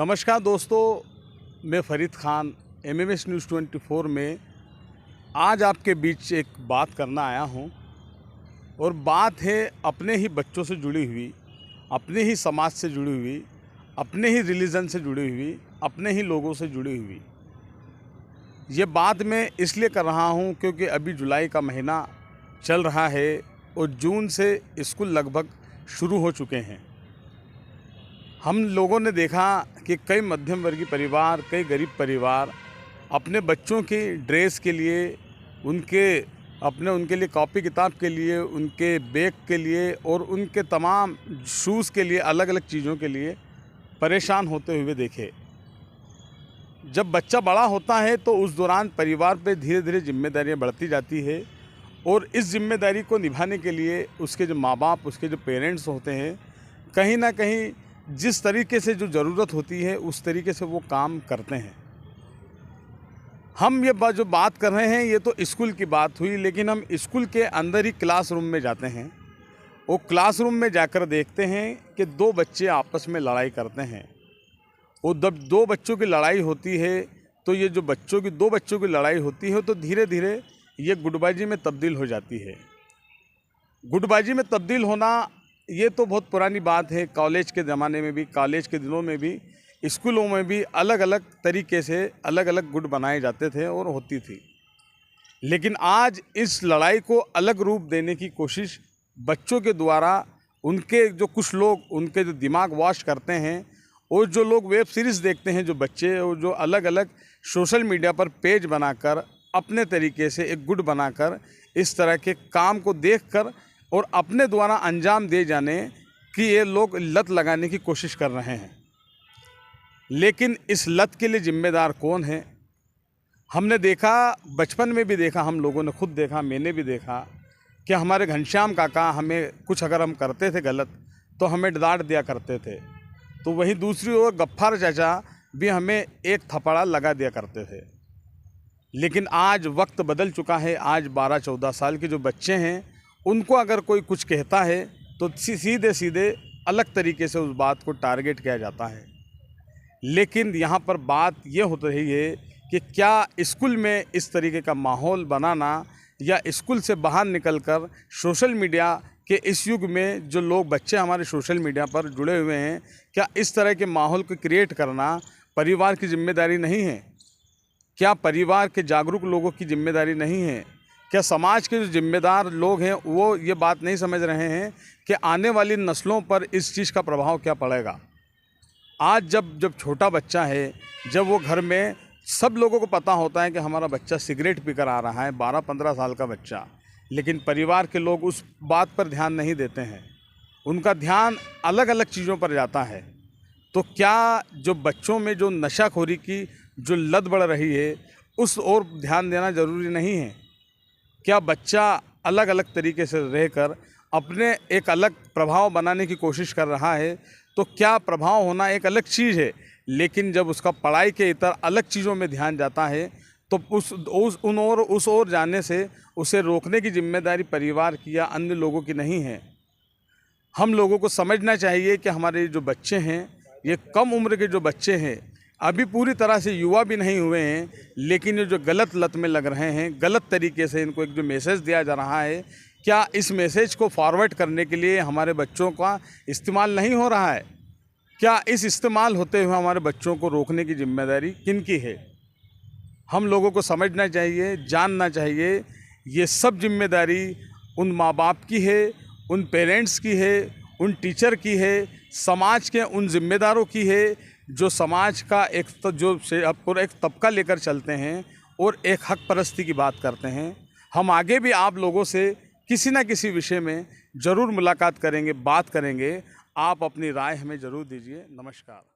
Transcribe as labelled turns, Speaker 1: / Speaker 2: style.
Speaker 1: नमस्कार दोस्तों, मैं फ़रीद ख़ान एमएमएस न्यूज़ 24 में आज आपके बीच एक बात करना आया हूं। और बात है अपने ही बच्चों से जुड़ी हुई, अपने ही समाज से जुड़ी हुई, अपने ही रिलीजन से जुड़ी हुई, अपने ही लोगों से जुड़ी हुई। ये बात मैं इसलिए कर रहा हूं क्योंकि अभी जुलाई का महीना चल रहा है और जून से स्कूल लगभग शुरू हो चुके हैं। हम लोगों ने देखा कि कई मध्यम वर्गीय परिवार, कई गरीब परिवार अपने बच्चों की ड्रेस के लिए, उनके लिए कॉपी किताब के लिए, उनके बैग के लिए और उनके तमाम शूज़ के लिए, अलग अलग चीज़ों के लिए परेशान होते हुए देखे। जब बच्चा बड़ा होता है तो उस दौरान परिवार पे धीरे धीरे जिम्मेदारियां बढ़ती जाती है और इस जिम्मेदारी को निभाने के लिए उसके जो माँ बाप, उसके जो पेरेंट्स होते हैं, कहीं ना कहीं जिस तरीके से जो ज़रूरत होती है उस तरीके से वो काम करते हैं। हम ये जो बात कर रहे हैं ये तो स्कूल की बात हुई, लेकिन हम स्कूल के अंदर ही क्लासरूम में जाते हैं और क्लासरूम में जाकर देखते हैं कि दो बच्चे आपस में लड़ाई करते हैं। और जब दो बच्चों की लड़ाई होती है तो ये जो दो बच्चों की लड़ाई होती है तो धीरे धीरे ये गुटबाजी में तब्दील हो जाती है। गुटबाजी में तब्दील होना ये तो बहुत पुरानी बात है। कॉलेज के ज़माने में भी, कॉलेज के दिनों में भी, स्कूलों में भी अलग अलग तरीके से अलग अलग गुट बनाए जाते थे और होती थी। लेकिन आज इस लड़ाई को अलग रूप देने की कोशिश बच्चों के द्वारा, उनके जो कुछ लोग उनके जो दिमाग वॉश करते हैं और जो लोग वेब सीरीज़ देखते हैं, जो बच्चे, और जो अलग अलग सोशल मीडिया पर पेज बनाकर अपने तरीके से एक गुट बनाकर इस तरह के काम को देखकर और अपने द्वारा अंजाम दे जाने कि ये लोग लत लगाने की कोशिश कर रहे हैं। लेकिन इस लत के लिए जिम्मेदार कौन है? हमने देखा, बचपन में भी देखा, हम लोगों ने खुद देखा, मैंने भी देखा कि हमारे घनश्याम काका हमें कुछ अगर हम करते थे गलत तो हमें डांट दिया करते थे। तो वहीं दूसरी ओर गफ्फार चाचा भी हमें एक थप्पड़ा लगा दिया करते थे। लेकिन आज वक्त बदल चुका है। आज 12-14 साल के जो बच्चे हैं उनको अगर कोई कुछ कहता है तो सीधे सीधे अलग तरीके से उस बात को टारगेट किया जाता है। लेकिन यहाँ पर बात ये हो रही है कि क्या स्कूल में इस तरीके का माहौल बनाना या स्कूल से बाहर निकलकर सोशल मीडिया के इस युग में जो लोग बच्चे हमारे सोशल मीडिया पर जुड़े हुए हैं, क्या इस तरह के माहौल को क्रिएट करना परिवार की जिम्मेदारी नहीं है? क्या परिवार के जागरूक लोगों की जिम्मेदारी नहीं है? क्या समाज के जो जिम्मेदार लोग हैं वो ये बात नहीं समझ रहे हैं कि आने वाली नस्लों पर इस चीज़ का प्रभाव क्या पड़ेगा? आज जब छोटा बच्चा है, जब वो घर में, सब लोगों को पता होता है कि हमारा बच्चा सिगरेट पीकर आ रहा है, 12-15 साल का बच्चा, लेकिन परिवार के लोग उस बात पर ध्यान नहीं देते हैं। उनका ध्यान अलग अलग चीज़ों पर जाता है। तो क्या जो बच्चों में जो नशाखोरी की जो लत बढ़ रही है उस ओर ध्यान देना ज़रूरी नहीं है? क्या बच्चा अलग अलग तरीके से रहकर अपने एक अलग प्रभाव बनाने की कोशिश कर रहा है? तो क्या प्रभाव होना एक अलग चीज़ है, लेकिन जब उसका पढ़ाई के इतर अलग चीज़ों में ध्यान जाता है तो उस ओर जाने से उसे रोकने की जिम्मेदारी परिवार की या अन्य लोगों की नहीं है। हम लोगों को समझना चाहिए कि हमारे जो बच्चे हैं, ये कम उम्र के जो बच्चे हैं, अभी पूरी तरह से युवा भी नहीं हुए हैं, लेकिन ये जो गलत लत में लग रहे हैं, गलत तरीके से इनको एक जो मैसेज दिया जा रहा है, क्या इस मैसेज को फॉरवर्ड करने के लिए हमारे बच्चों का इस्तेमाल नहीं हो रहा है? क्या इस इस्तेमाल होते हुए हमारे बच्चों को रोकने की जिम्मेदारी किनकी है? हम लोगों को समझना चाहिए, जानना चाहिए, ये सब जिम्मेदारी उन माँ बाप की है, उन पेरेंट्स की है, उन टीचर की है, समाज के उन जिम्मेदारों की है जो समाज का एक तबका लेकर चलते हैं और एक हक परस्ती की बात करते हैं। हम आगे भी आप लोगों से किसी न किसी विषय में ज़रूर मुलाकात करेंगे, बात करेंगे। आप अपनी राय हमें ज़रूर दीजिए। नमस्कार।